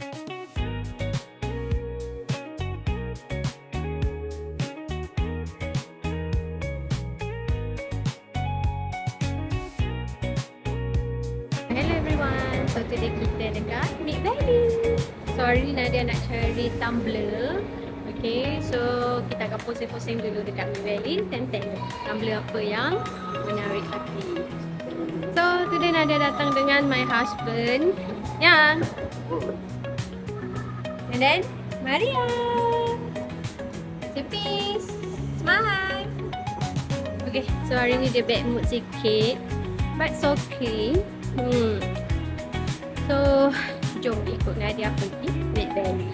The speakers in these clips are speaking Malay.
Hello everyone, so today kita dekat Mid Valley. So hari ni Nadia nak cari tumbler. Okay, so kita akan pusing-pusing dulu dekat Mid Valley dan tengok tumbler apa yang menarik hati. So today Nadia datang dengan my husband Yang, and then Maria. Say peace, smile. Okay, so hari ni dia bad mood sikit, but it's okay. So, jom ikut Nadia pergi Mid Valley.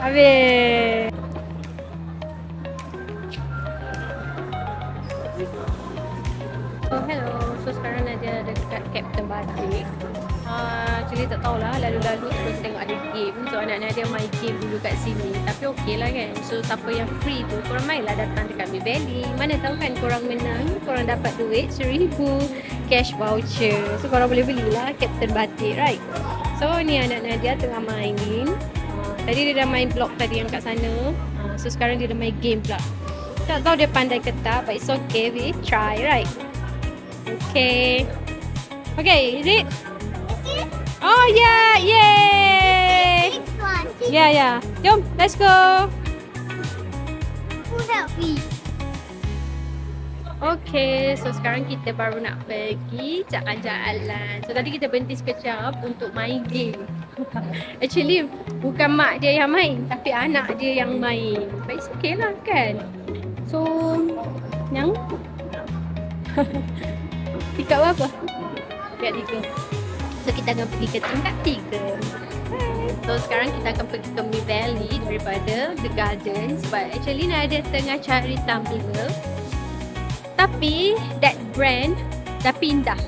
Habis. Oh, hello. So sekarang Nadia dekat Captain Batik. Actually tak tahulah, lalu-lalu terus tengok ada game. So anak Nadia main game dulu kat sini. Tapi okey lah kan. So siapa yang free tu, korang mainlah datang dekat Mid Valley. Mana tahu kan korang menang, korang dapat duit RM1,000 cash voucher. So korang boleh belilah Captain Batik, right? So ni anak Nadia tengah main. Tadi dia dah main blok tadi yang kat sana. So sekarang dia dah main game pula. Tak tahu dia pandai ke tak, but it's okay, we try, right? Okay. Okay, is it? Oh yeah, yay! Yeah, yeah. Jom, let's go. Who help me? Okay, so sekarang kita baru nak pergi jalan-jalan. So tadi kita berhenti sekejap untuk main game. Actually bukan mak dia yang main, tapi anak dia yang main. But it's okay lah kan. So yang tingkat berapa? Tingkat 3. So kita akan pergi ke tingkat 3. So sekarang kita akan pergi ke Mid Valley daripada The Gardens. But actually Nadia tengah cari tumbler, tapi that brand dah pindah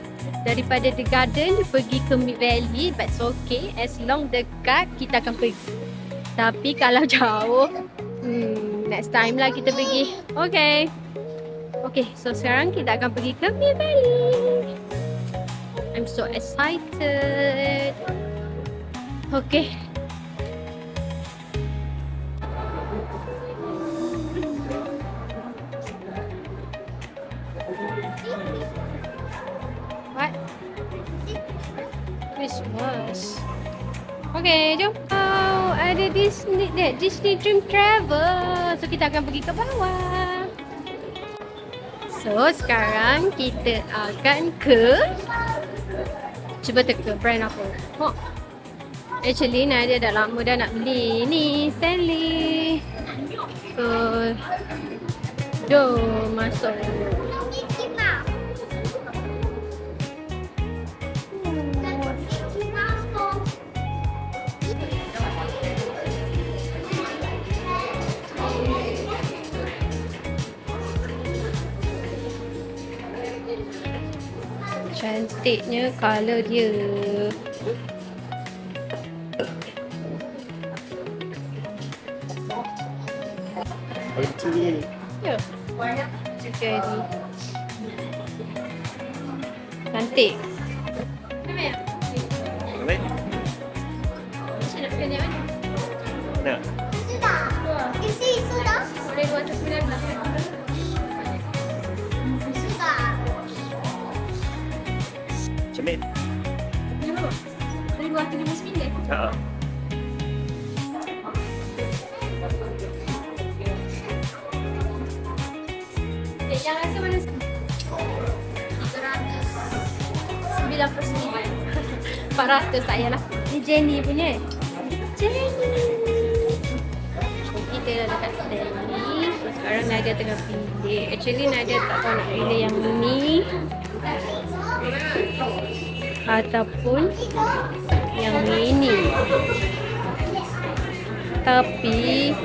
daripada The Garden pergi ke Mid Valley. But it's okay, as long dekat kita akan pergi. Tapi kalau jauh, next time lah kita pergi. Okay. Okay, so sekarang kita akan pergi ke Mid Valley. I'm so excited. Okay. What? Christmas. Okay, jom. Oh, ada Disney Dream Travel. So kita akan pergi ke bawah. So sekarang kita akan ke, cuba teka brand apa. Oh, actually Nadia dah lama dah nak beli ni Stanley. So jom masuk. Cantiknya color dia. Ya. Juga ni. Cantik. Baik. Macam nak pilih yang mana? Nak. Sudah. Isi sudah. Boleh 219. Sudah. Cermin. Ni berapa? 259. Haa. Yang rasa mana? 399. 400 tak payahlah. Ni Jenny punya. Jenny. Kita dah dekat Stanley. So sekarang Nadia tengah pilih. Actually Nadia tak tahu nak pilih yang ni ataupun yang ini. Tapi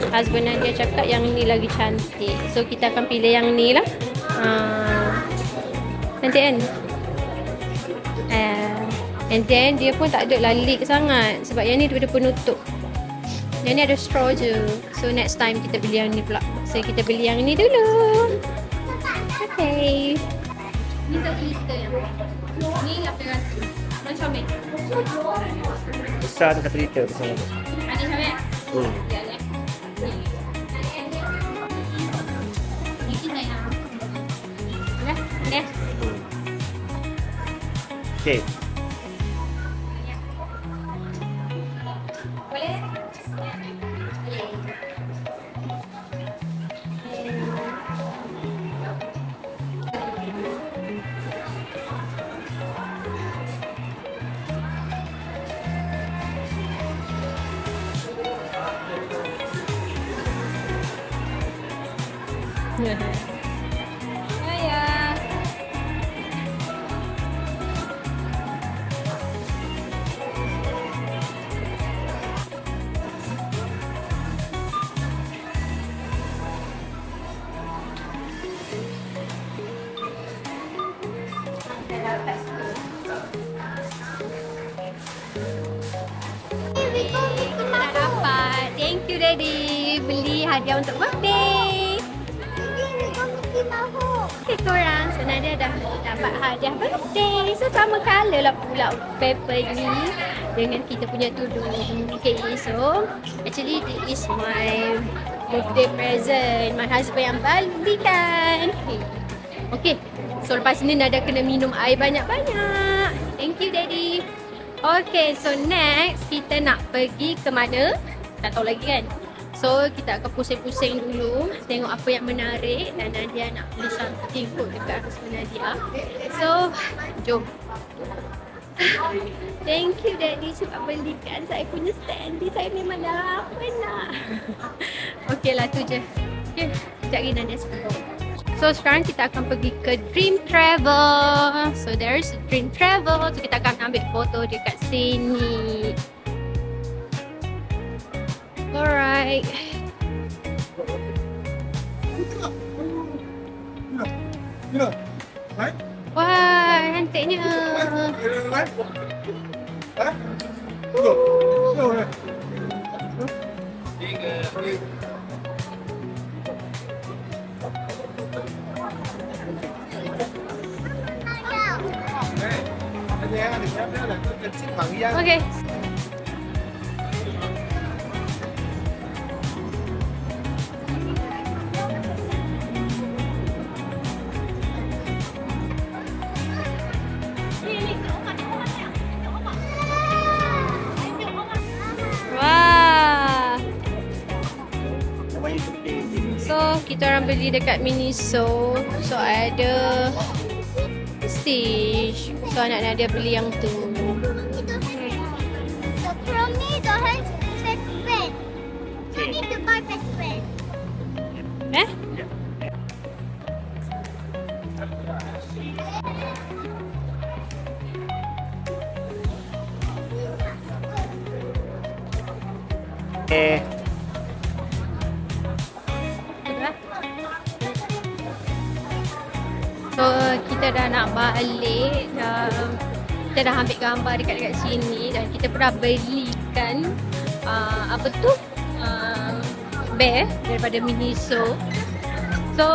husband Nadia cakap yang ni lagi cantik. So kita akan pilih yang ni lah. Cantik kan? And then dia pun tak ada leak sangat. Sebab yang ni dia ada penutup. Yang ni ada straw je. So next time kita beli yang ni pula. So kita beli yang ni dulu. Okay. Ni 1 liter yang ni 800. Macam ni. Besar tu 1 liter besar. Ada sampai? Ya lah. Ni kita yang. Dah. Okay. Boleh? Ayah. Dah dapat. Thank you Daddy. Beli hadiah untuk birthday. Okay korang, so Nadia dah dapat hadiah birthday. So sama colour lah pula paper ni dengan kita punya tudung. Okay, so actually this is my birthday present. My husband yang belikan. Okay, so lepas ni Nadia kena minum air banyak-banyak. Thank you Daddy. Okay, so next kita nak pergi ke mana? Tak tahu lagi kan? So kita akan pusing-pusing dulu, tengok apa yang menarik dan Nadia nak beli something kot dekat husband Nadia. So jom. Thank you Daddy sebab belikan saya punya stand. Saya memang dah penat. Okay lah tu je. Okay, sekejap lagi Nadia sebut. So sekarang kita akan pergi ke Dream Travel. So there's Dream Travel. So kita akan ambil foto dekat sini. Alright. Wah, cantiknya. Okay. Wah. So kita orang beli dekat Miniso. So ada stage. So anak Nadia beli yang tu. So from me, the hand best friend. So need to buy best friend. Eh? So kita dah nak balik, kita dah ambil gambar dekat sini dan kita pernah belikan apa tu bear daripada Miniso. So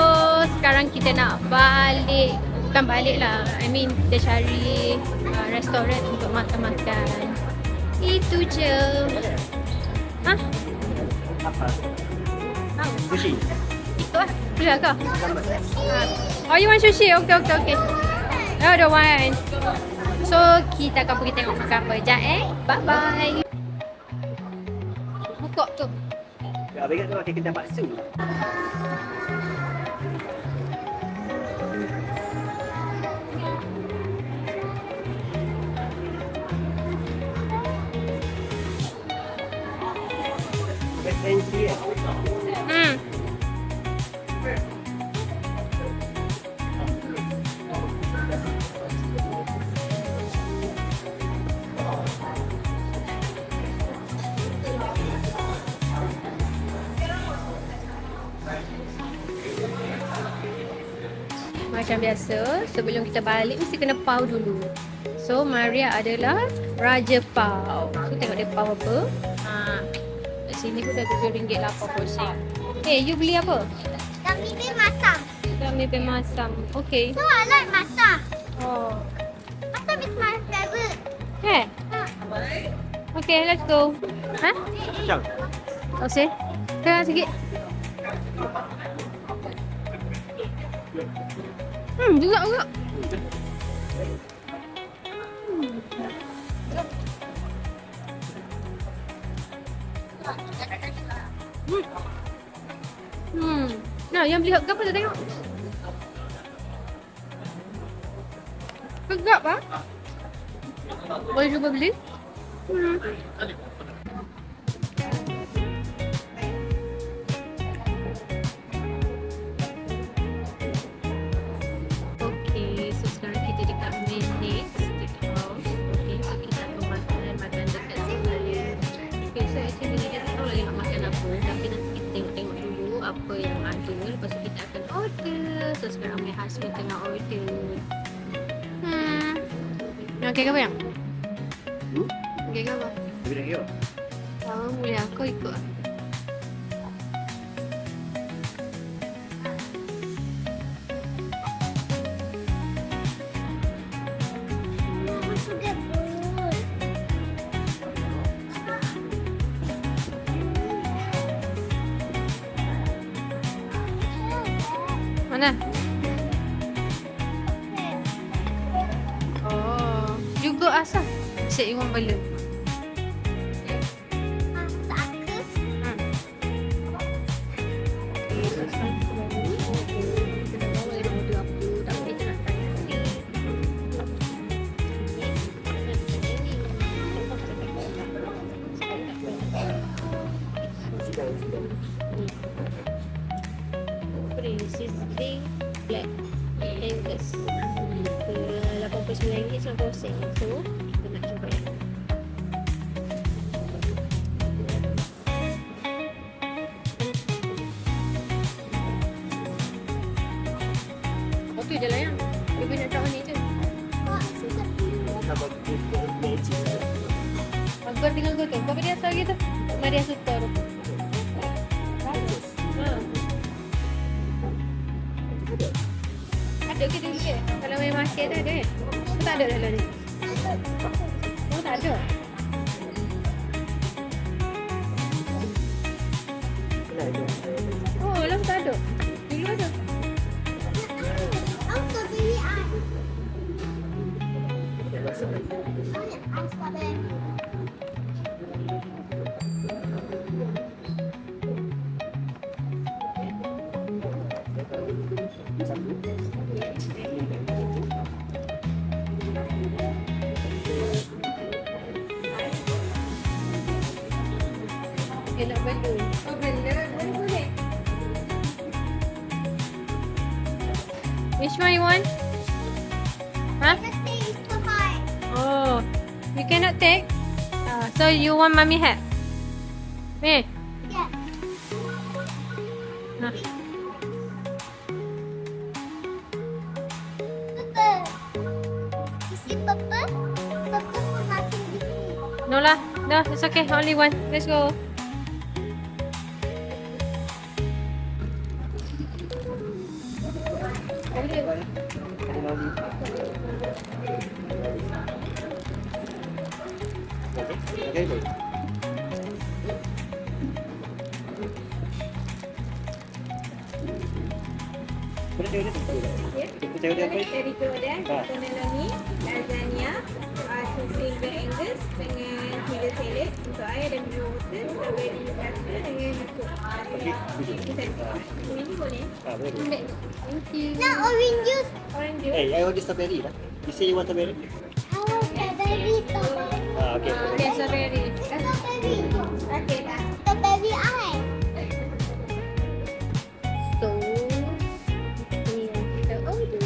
sekarang kita nak balik, bukan balik lah, I mean kita cari restoran untuk makan-makan. Itu je. Hah? Apa? Tahu. Sushi. Itu lah. Boleh kau? Oh, you want sushi? Okay. I don't want. So, kita akan pergi tengok makan apa. Sekejap Bye-bye. Buka tu. Ya, ingat tu pakai kedai bakso. macam biasa, sebelum kita balik mesti kena pau dulu. So Maria adalah Raja Pau. So tengok dia pau apa. Kat sini pun dah RM7.80. You beli apa? Kami ni masam. Kami pergi masam. Okay. So I like masam. Oh. Masam is my favorite. Okay, let's go. Macam? Tak usah. Tengok sikit. Juga. Nah, yang beli apa tu tengok. Tegap ah. Boleh cuba beli? Okay, so sekarang kita dekat main next house. Okay, so kita akan makan dekat sini. Okay, so actually kita tak tahu lagi nak makan apa, tapi nanti kita tengok dulu apa yang ada. Lepas tu kita akan order. So sekarang my husband tengah order. Okay, apa yang? Okay, apa? Lebih nak kira? Boleh aku ikut. Mana? Oh, juga asal. Cik Iwan bela. Sizzling Black Angus RM89.90. So kita nak cuba yang okey je lah yang Bibi nak try ni je. Aku tinggal kau tu. Kau beri asal gitu. Mari asal tu. Ada ke dulu ke? Kalau main market dah ada kan? Kau tak ada dalam ni? Oh tak ada? Oh lah tak ada? Dulu ada? Okay, nak balloon. Oh, balloon boleh. Which one you want? Huh? Oh, you cannot take? So you want mommy hat? Me? Yeah. Nah. Purple. You see purple? Purple for nothing with me. No lah. No, it's okay. Only one. Let's go. Okay, boleh. Boleh tengok dia tu? Ya. Kita tengok dia apa? Dari Jordan, Tonelani, lasagna, sushi Angus dengan filet salad untuk air dan minum water, strawberry pasta dengan nukuk. Ini boleh? Boleh. Ambil. Thank you. Now orange juice. Orange juice. I order strawberry lah. You say you want strawberry? I want strawberry. Okay. Okay, strawberry. Strawberry. Okay dah. Strawberry ice. So, ini yang kita order.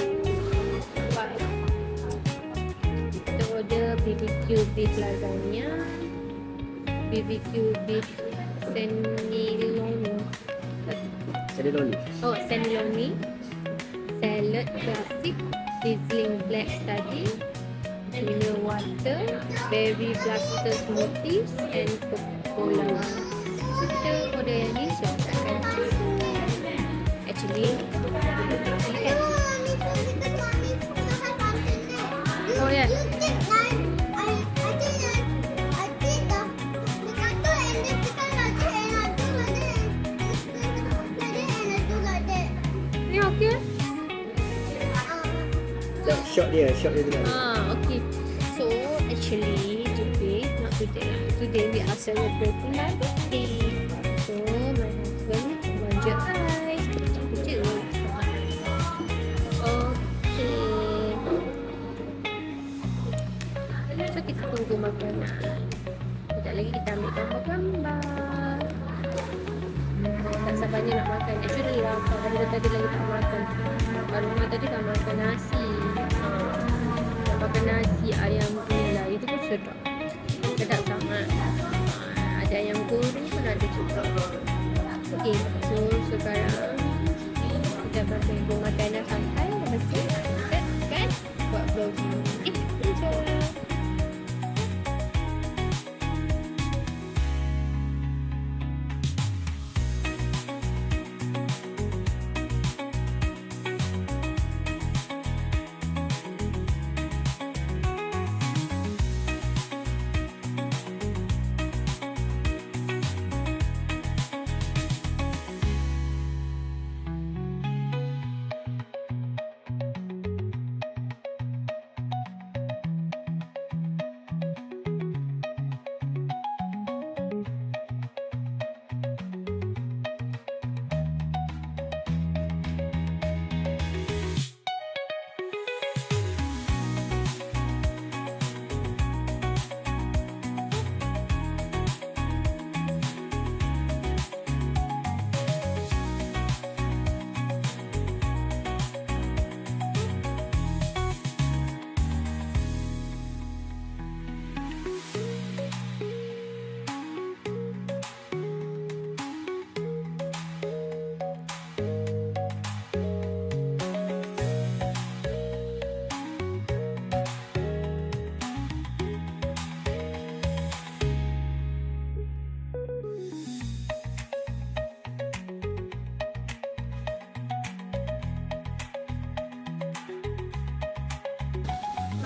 Kita order BBQ beef lasagna, BBQ beef seniloni. Saya loni. Oh, seniloni. salad klasik, sizzling black tadi, mineral water, berry blaster smoothies and Coca-Cola. So kita order yang ni, so kita akan cuba. Actually kan? Oh ya. Ni okey eh? Shot dia tu kan. Okay. So actually today we are celebrating my birthday. So my husband belanja ais kecil-kecil. Okay. So kita tunggu makanan. Sekejap lagi kita ambil gambar-gambar. Tak sabarnya nak makan. Actually lah, kalau tadi lagi tak makan. Kalau rumah tadi tak makan nasi. Tak makan nasi ayam nila. Itu pun sedap. Sedap sangat. Ada ayam goreng pun ada juga. Okay, so sekarang kita akan tunggu makanan sampai. Lepas tu kita akan buat vlogging. Enjoy.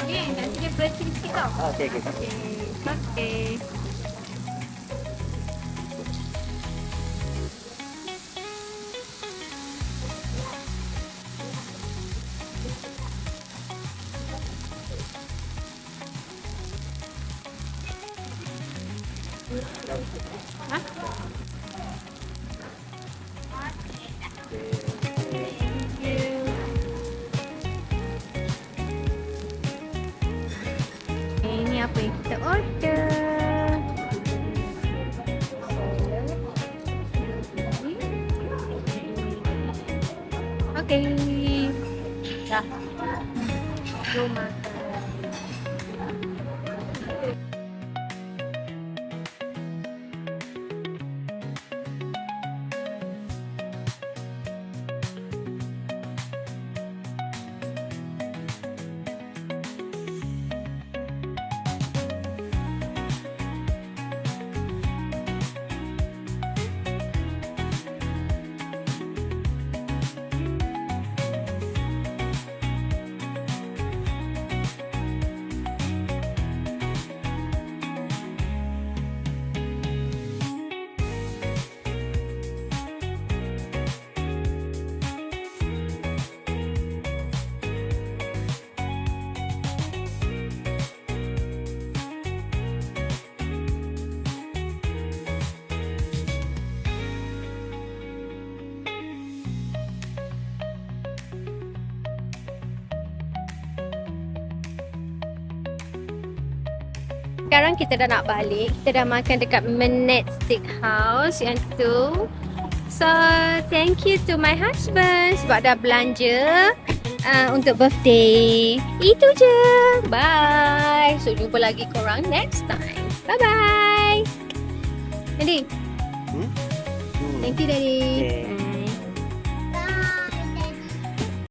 Okay, nanti dia bersih sikit tau. Okay. Okay. Hah? Ini apa yang kita order? Okay. Dah. Jom makan. Sekarang kita dah nak balik. Kita dah makan dekat Menet Steakhouse yang tu. So, thank you to my husband sebab dah belanja untuk birthday. Itu je. Bye. So, jumpa lagi korang next time. Bye-bye. Daddy. Thank you, Daddy. Okay.